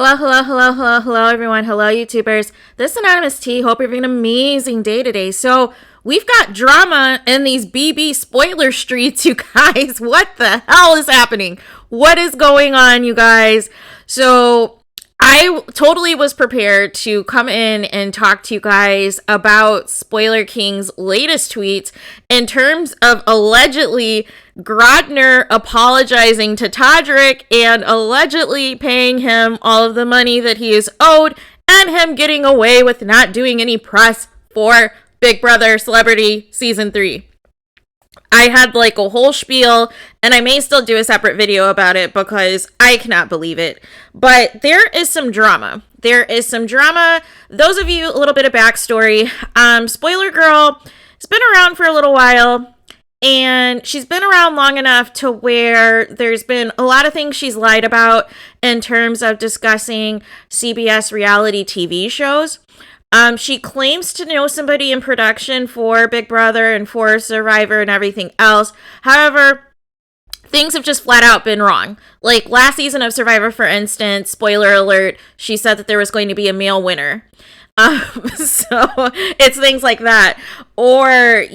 Hello, hello, hello, hello, hello, everyone. Hello, YouTubers. This is Anonymous T. Hope you're having an amazing day today. So, we've got drama in these BB spoiler streets, you guys. What the hell is happening? What is going on, you guys? So, I totally was prepared to come in and talk to you guys about Spoiler King's latest tweets in terms of allegedly Grodner apologizing to Todrick and allegedly paying him all of the money that he is owed and him getting away with not doing any press for Big Brother Celebrity Season 3. I had like a whole spiel, and I may still do a separate video about it because I cannot believe it. But there is some drama. Those of you, a little bit of backstory. Spoiler Girl has been around for a little while, and she's been around long enough to where there's been a lot of things she's lied about in terms of discussing CBS reality TV shows. She claims to know somebody in production for Big Brother and for Survivor and everything else. However, things have just flat out been wrong. Like last season of Survivor, for instance, spoiler alert, she said that there was going to be a male winner. So it's things like that. Or,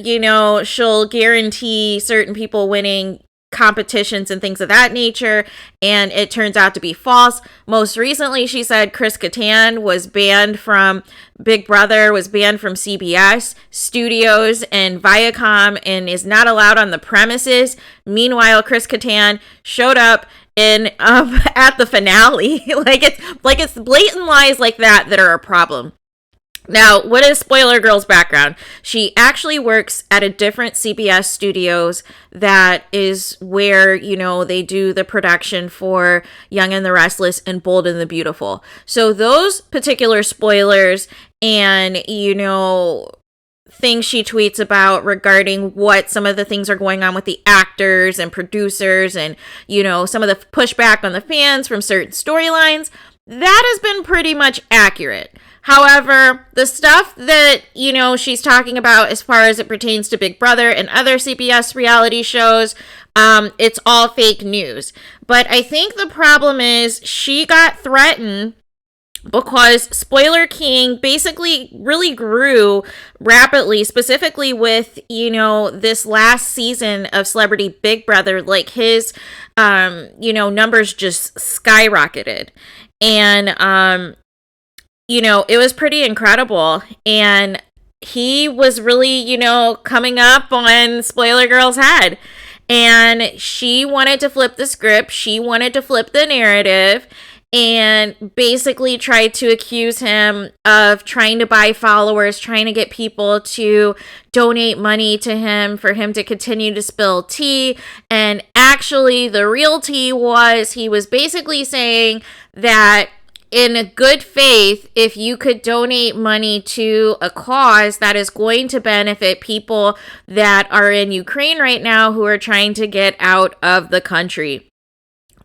she'll guarantee certain people winning competitions and things of that nature, and it turns out to be false. Most recently, she said Chris Kattan was banned from Big Brother, was banned from CBS Studios and Viacom, and is not allowed on the premises. Meanwhile, Chris Kattan showed up in at the finale. it's blatant lies like that are a problem. Now, what is Spoiler Girl's background? She actually works at a different CBS Studios that is where, they do the production for Young and the Restless and Bold and the Beautiful. So those particular spoilers and, things she tweets about regarding what some of the things are going on with the actors and producers and, some of the pushback on the fans from certain storylines, that has been pretty much accurate. However, the stuff that, she's talking about as far as it pertains to Big Brother and other CBS reality shows, it's all fake news. But I think the problem is she got threatened because Spoiler King basically really grew rapidly, specifically with, this last season of Celebrity Big Brother. Like his, numbers just skyrocketed. And, it was pretty incredible, and he was really, coming up on Spoiler Girl's head, and she wanted to flip the script. She wanted to flip the narrative and basically tried to accuse him of trying to buy followers, trying to get people to donate money to him for him to continue to spill tea. And actually, the real tea was he was basically saying that in good faith, if you could donate money to a cause that is going to benefit people that are in Ukraine right now who are trying to get out of the country.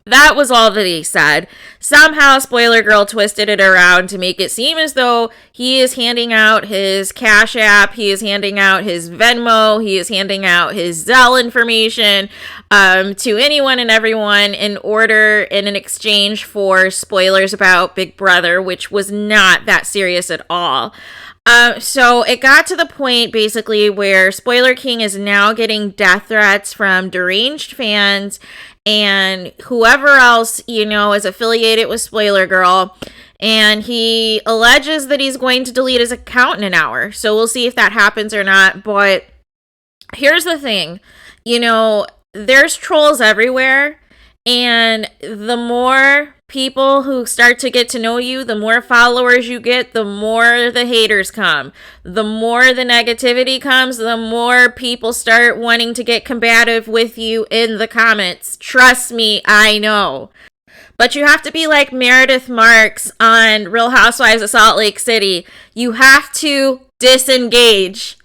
That was all that he said. Somehow Spoiler Girl twisted it around to make it seem as though he is handing out his CashApp, he is handing out his Venmo, he is handing out his Zelle information to anyone and everyone in an exchange for spoilers about Big Brother, which was not that serious at all. So it got to the point basically where Spoiler King is now getting death threats from deranged fans and whoever else, is affiliated with Spoiler Girl. And he alleges that he's going to delete his account in an hour. So we'll see if that happens or not. But here's the thing, there's trolls everywhere. And the more people who start to get to know you, the more followers you get, the more the haters come. The more the negativity comes, the more people start wanting to get combative with you in the comments. Trust me, I know. But you have to be like Meredith Marks on Real Housewives of Salt Lake City. You have to disengage.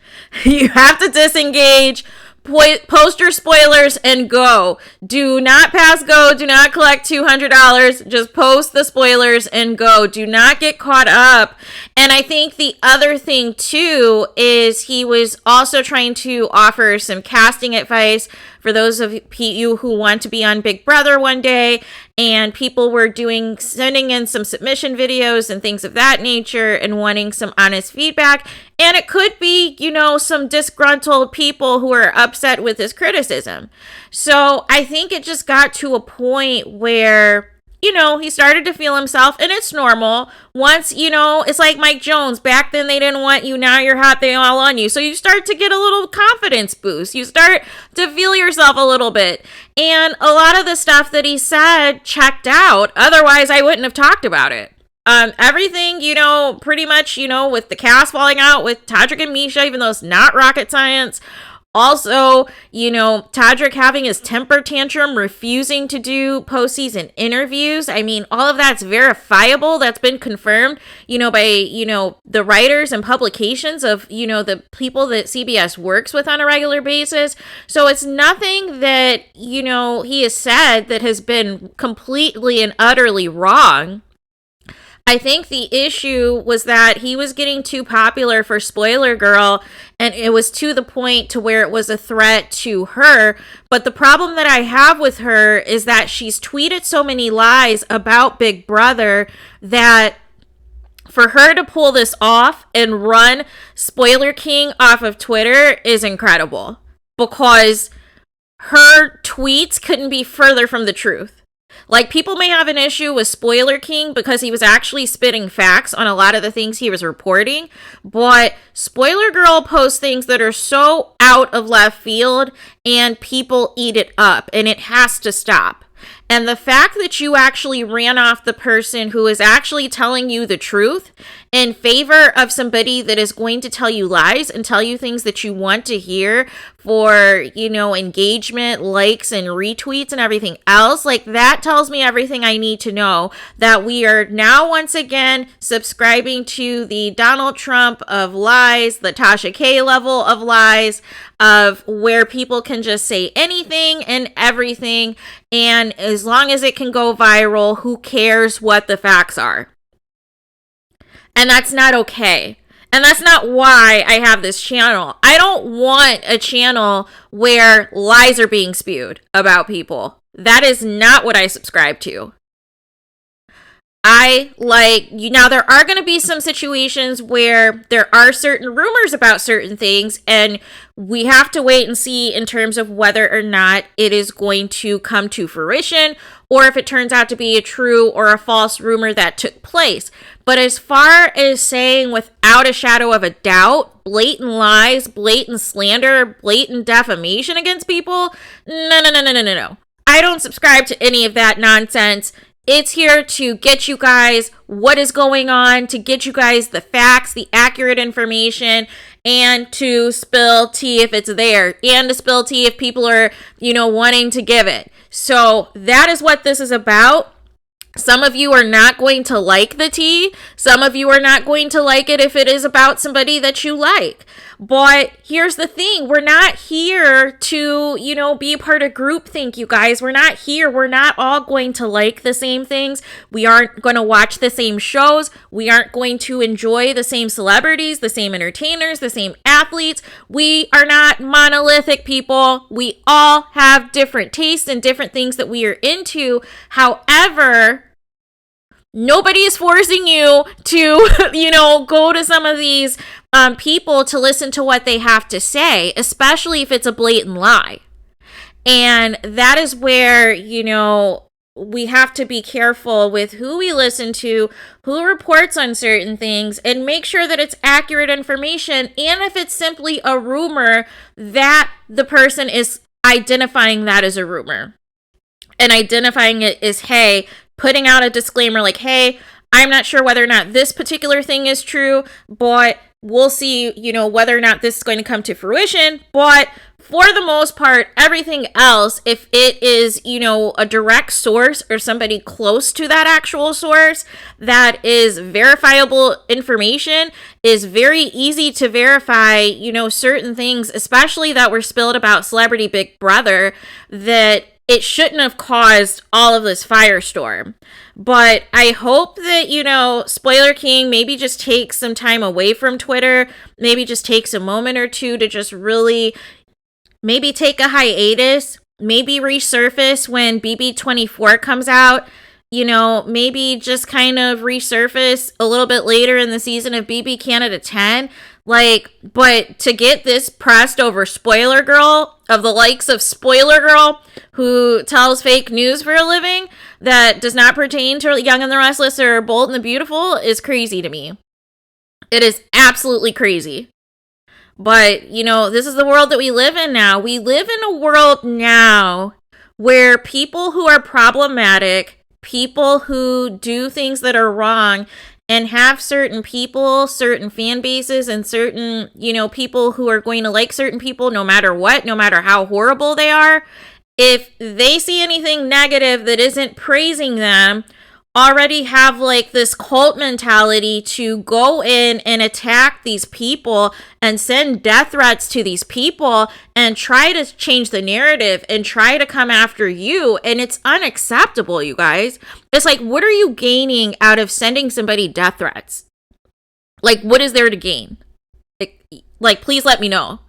You have to disengage. Post your spoilers and go. Do not pass go. Do not collect $200. Just post the spoilers and go. Do not get caught up. And I think the other thing too is he was also trying to offer some casting advice for those of you who want to be on Big Brother one day, and people were sending in some submission videos and things of that nature and wanting some honest feedback. And it could be, some disgruntled people who are upset with his criticism. So I think it just got to a point where, he started to feel himself, and it's normal. Once, it's like Mike Jones. Back then they didn't want you. Now you're hot. They all on you. So you start to get a little confidence boost. You start to feel yourself a little bit. And a lot of the stuff that he said checked out. Otherwise, I wouldn't have talked about it. Everything, pretty much, with the cast falling out with Todrick and Misha, even though it's not rocket science. Also, Todrick having his temper tantrum, refusing to do postseason interviews. I mean, all of that's verifiable. That's been confirmed, by, the writers and publications of, the people that CBS works with on a regular basis. So it's nothing that, he has said that has been completely and utterly wrong. I think the issue was that he was getting too popular for Spoiler Girl, and it was to the point to where it was a threat to her. But the problem that I have with her is that she's tweeted so many lies about Big Brother that for her to pull this off and run Spoiler King off of Twitter is incredible, because her tweets couldn't be further from the truth. Like, people may have an issue with Spoiler King because he was actually spitting facts on a lot of the things he was reporting, but Spoiler Girl posts things that are so out of left field and people eat it up, and it has to stop. And the fact that you actually ran off the person who is actually telling you the truth in favor of somebody that is going to tell you lies and tell you things that you want to hear for, engagement, likes, and retweets and everything else, like, that tells me everything I need to know, that we are now once again subscribing to the Donald Trump of lies, the Tasha K level of lies, of where people can just say anything and everything, and as long as it can go viral, who cares what the facts are? And that's not okay. And that's not why I have this channel. I don't want a channel where lies are being spewed about people. That is not what I subscribe to. Now there are going to be some situations where there are certain rumors about certain things, and we have to wait and see in terms of whether or not it is going to come to fruition, or if it turns out to be a true or a false rumor that took place. But as far as saying without a shadow of a doubt, blatant lies, blatant slander, blatant defamation against people, no. I don't subscribe to any of that nonsense. It's here to get you guys what is going on, to get you guys the facts, the accurate information, and to spill tea if it's there, and to spill tea if people are, wanting to give it. So that is what this is about. Some of you are not going to like the tea. Some of you are not going to like it if it is about somebody that you like. But here's the thing. We're not here to, be part of groupthink, you guys. We're not here. We're not all going to like the same things. We aren't going to watch the same shows. We aren't going to enjoy the same celebrities, the same entertainers, the same athletes. We are not monolithic, people. We all have different tastes and different things that we are into. However, nobody is forcing you to, go to some of these people to listen to what they have to say, especially if it's a blatant lie. And that is where, we have to be careful with who we listen to, who reports on certain things, and make sure that it's accurate information. And if it's simply a rumor, that the person is identifying that as a rumor and identifying it as, hey, putting out a disclaimer like, hey, I'm not sure whether or not this particular thing is true, but we'll see, whether or not this is going to come to fruition. But for the most part, everything else, if it is, a direct source or somebody close to that actual source that is verifiable information, is very easy to verify, certain things, especially that were spilled about Celebrity Big Brother, that it shouldn't have caused all of this firestorm. But I hope that, Spoiler King maybe just takes some time away from Twitter, maybe just takes a moment or two to just really maybe take a hiatus, maybe resurface when BB24 comes out. You know, maybe just kind of resurface a little bit later in the season of BB Canada 10. Like, but to get this pressed over Spoiler Girl, of the likes of Spoiler Girl, who tells fake news for a living that does not pertain to Young and the Restless or Bold and the Beautiful, is crazy to me. It is absolutely crazy. But, you know, this is the world that we live in now. We live in a world now where people who are problematic, people who do things that are wrong, and have certain people, certain fan bases, and certain, you know, people who are going to like certain people no matter what, no matter how horrible they are, if they see anything negative that isn't praising them, already have like this cult mentality to go in and attack these people and send death threats to these people and try to change the narrative and try to come after you. And it's unacceptable, you guys. It's like, what are you gaining out of sending somebody death threats? Like, what is there to gain? Like, please let me know.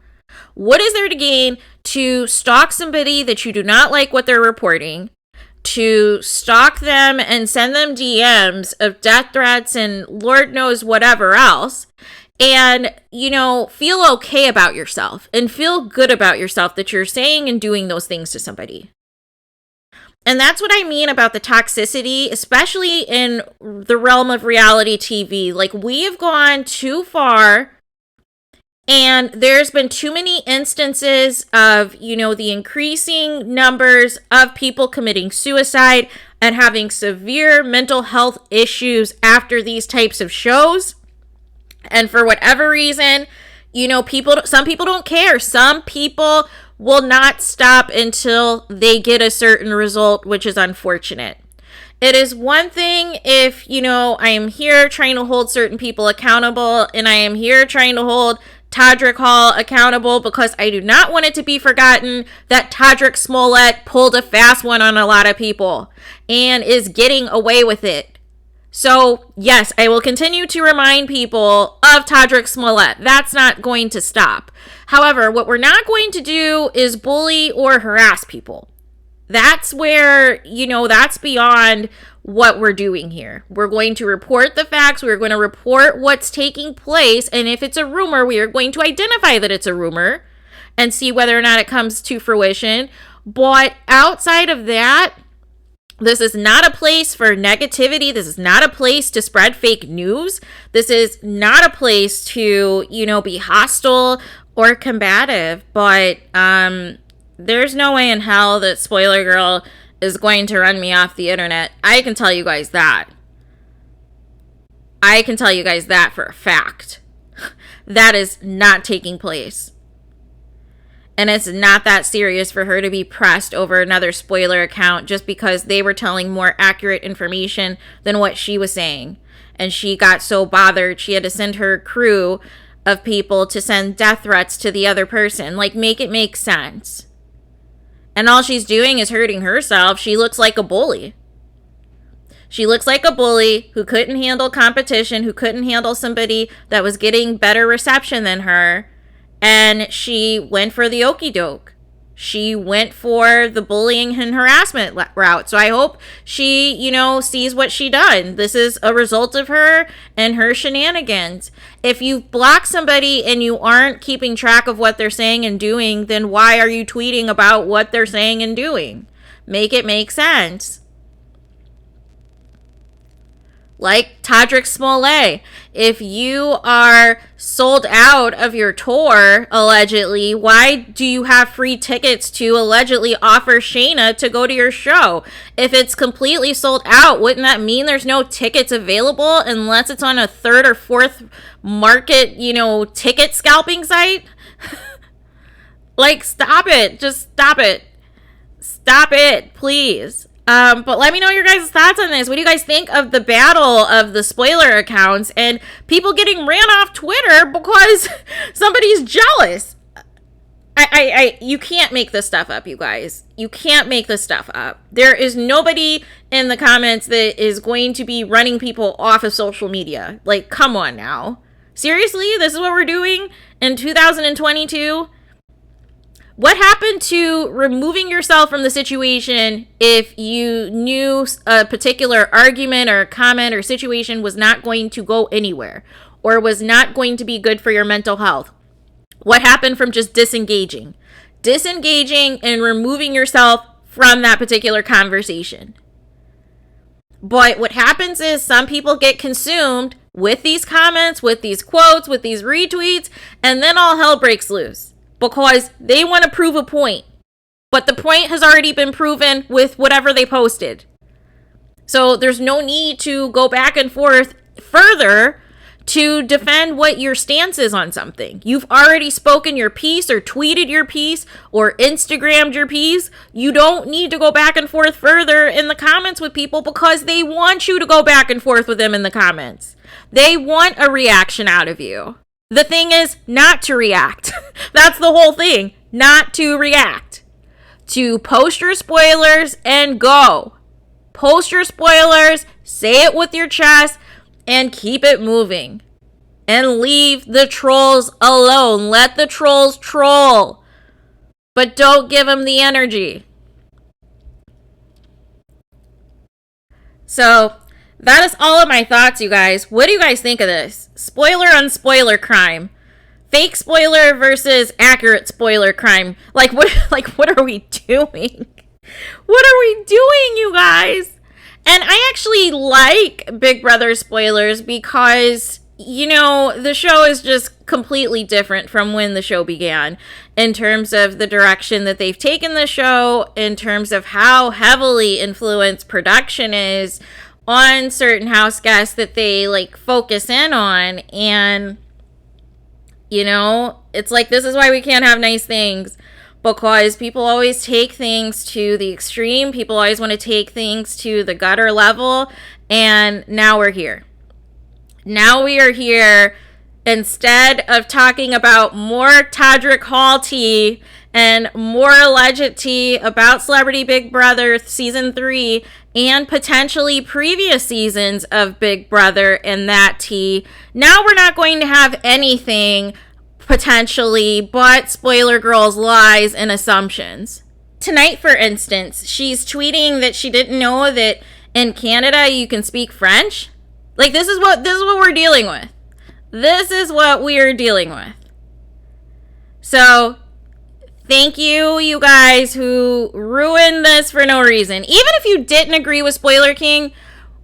What is there to gain to stalk somebody that you do not like what they're reporting, to stalk them and send them DMs of death threats and Lord knows whatever else, and, you know, feel okay about yourself and feel good about yourself that you're saying and doing those things to somebody? And that's what I mean about the toxicity, especially in the realm of reality TV. Like, we have gone too far. And there's been too many instances of, you know, the increasing numbers of people committing suicide and having severe mental health issues after these types of shows. And for whatever reason, you know, some people don't care. Some people will not stop until they get a certain result, which is unfortunate. It is one thing if, you know, I am here trying to hold certain people accountable, and I am here trying to hold Todrick Hall accountable, because I do not want it to be forgotten that Todrick Smollett pulled a fast one on a lot of people and is getting away with it. So, yes, I will continue to remind people of Todrick Smollett. That's not going to stop. However, what we're not going to do is bully or harass people. That's where, you know, that's beyond what we're doing here. We're going to report the facts. We're going to report what's taking place. And if it's a rumor, we are going to identify that it's a rumor and see whether or not it comes to fruition. But outside of that, this is not a place for negativity. This is not a place to spread fake news. This is not a place to, you know, be hostile or combative. But there's no way in hell that Spoiler Girl is going to run me off the internet. I can tell you guys that. I can tell you guys that for a fact. That is not taking place. And it's not that serious for her to be pressed over another spoiler account just because they were telling more accurate information than what she was saying. And she got so bothered, she had to send her crew of people to send death threats to the other person. Like, make it make sense. And all she's doing is hurting herself. She looks like a bully. She looks like a bully who couldn't handle competition, who couldn't handle somebody that was getting better reception than her. And she went for the okie doke. She went for the bullying and harassment route. So I hope she, you know, sees what she done. This is a result of her and her shenanigans. If you block somebody and you aren't keeping track of what they're saying and doing, then why are you tweeting about what they're saying and doing? Make it make sense. Like Todrick Smollett, if you are sold out of your tour, allegedly, why do you have free tickets to allegedly offer Shayna to go to your show? If it's completely sold out, wouldn't that mean there's no tickets available unless it's on a third or fourth market, you know, ticket scalping site? Like, stop it. Just stop it. Stop it, please. But let me know your guys' thoughts on this. What do you guys think of the battle of the spoiler accounts and people getting ran off Twitter because somebody's jealous? You can't make this stuff up, you guys. You can't make this stuff up. There is nobody in the comments that is going to be running people off of social media. Like, come on now. Seriously? This is what we're doing in 2022? What happened to removing yourself from the situation if you knew a particular argument or comment or situation was not going to go anywhere or was not going to be good for your mental health? What happened from just disengaging? Disengaging and removing yourself from that particular conversation. But what happens is some people get consumed with these comments, with these quotes, with these retweets, and then all hell breaks loose because they want to prove a point. But the point has already been proven with whatever they posted. So there's no need to go back and forth further to defend what your stance is on something. You've already spoken your piece or tweeted your piece or Instagrammed your piece. You don't need to go back and forth further in the comments with people because they want you to go back and forth with them in the comments. They want a reaction out of you. The thing is not to react. That's the whole thing. Not to react. To post your spoilers and go. Post your spoilers, say it with your chest, and keep it moving. And leave the trolls alone. Let the trolls troll. But don't give them the energy. So, that is all of my thoughts, you guys. What do you guys think of this? Spoiler on spoiler crime. Fake spoiler versus accurate spoiler crime. Like what are we doing? What are we doing, you guys? And I actually like Big Brother spoilers because, you know, the show is just completely different from when the show began in terms of the direction that they've taken the show, in terms of how heavily influenced production is on certain house guests that they like focus in on. And, you know, it's like, this is why we can't have nice things. Because people always take things to the extreme. People always want to take things to the gutter level. And now we're here. Now we are here. Instead of talking about more Todrick Hall tea and more alleged tea about Celebrity Big Brother Season 3 and potentially previous seasons of Big Brother and that tea, now we're not going to have anything potentially but Spoiler Girl's lies and assumptions. Tonight, for instance, she's tweeting that she didn't know that in Canada you can speak French. Like, this is what we're dealing with. This is what we are dealing with. So, thank you, you guys who ruined this for no reason. Even if you didn't agree with Spoiler King,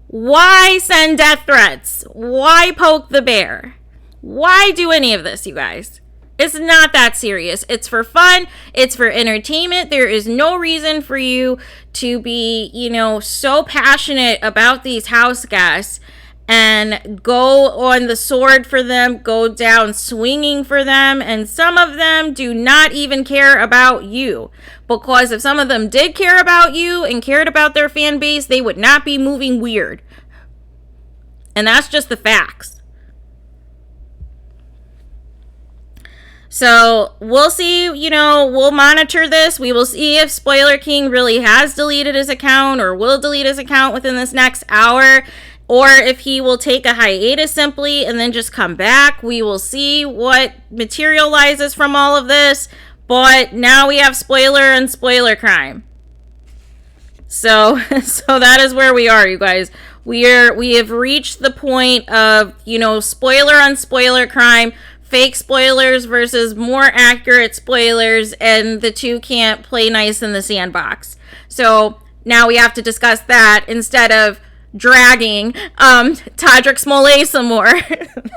why send death threats? Why poke the bear? Why do any of this, you guys? It's not that serious. It's for fun. It's for entertainment. There is no reason for you to be, you know, so passionate about these house guests and go on the sword for them, go down swinging for them. And some of them do not even care about you. Because if some of them did care about you and cared about their fan base, they would not be moving weird. And that's just the facts. So we'll see, you know, we'll monitor this. We will see if Spoiler King really has deleted his account or will delete his account within this next hour, or if he will take a hiatus simply and then just come back. We will see what materializes from all of this. But now we have spoiler and spoiler crime. So that is where we are, you guys. We have reached the point of, you know, spoiler on spoiler crime. Fake spoilers versus more accurate spoilers, and the two can't play nice in the sandbox. So now we have to discuss that instead of dragging Todrick Smollett some more.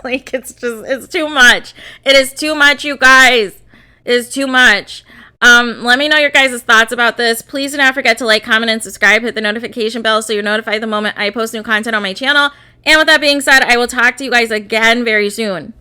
Like, it's too much. It is too much, you guys. It is too much. Let me know your guys' thoughts about this. Please do not forget to like, comment, and subscribe. Hit the notification bell so you're notified the moment I post new content on my channel. And with that being said, I will talk to you guys again very soon.